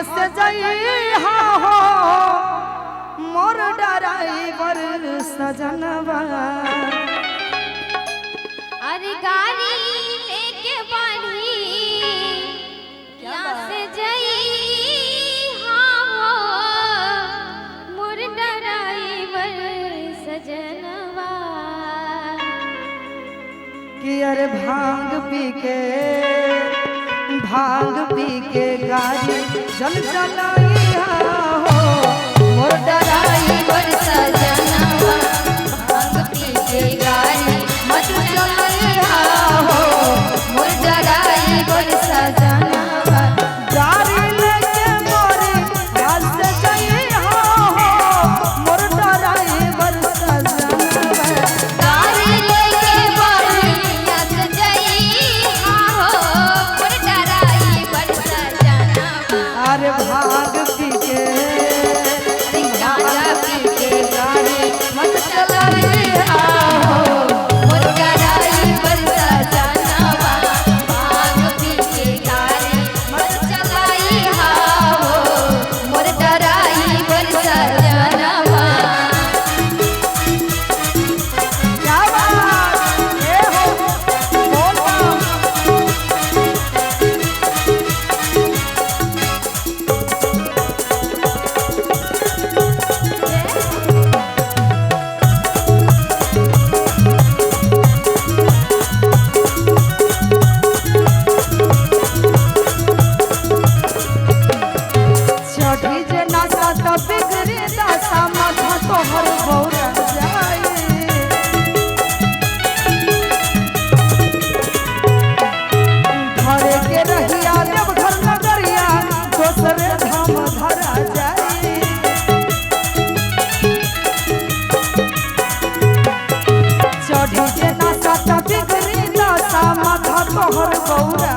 फंस जाई हो मोर ड्राइवर सजनवा। अरे गाड़ी लेके बानी क्या से जाई हाँ मोर ड्राइवर सजनवा। कि अरे भांग पी के गाड़ी जल चलाई हो मोर ड्राइवर सजनवा। भांग पी के गाड़ी मत चलाई हो मोर ड्राइवर सजनवा। गाड़ी लेके मोरी गाल से जाई हो मोर ड्राइवर सजनवा। गाड़ी लेके बढ़िया से जाई हाँ मोर ड्राइवर सजनवा। अरे भांग पी के गांजा पी के गाड़ी मत चलाई हो मोर ड्राइवर सजनवा। भांग पी के गाड़ी मत चलाई हो मोर ड्राइवर सजनवा। क्या बात ए हो बोल चढ़ी जे नशा तो बिगड़ी दशा माथा तोहर बौरा जाए। घरे के रहिया देवघर नगरिया दोसरे धाम धरा जाए। चढ़ी जे नशा तो बिगड़ी दशा माथा तोहर बौरा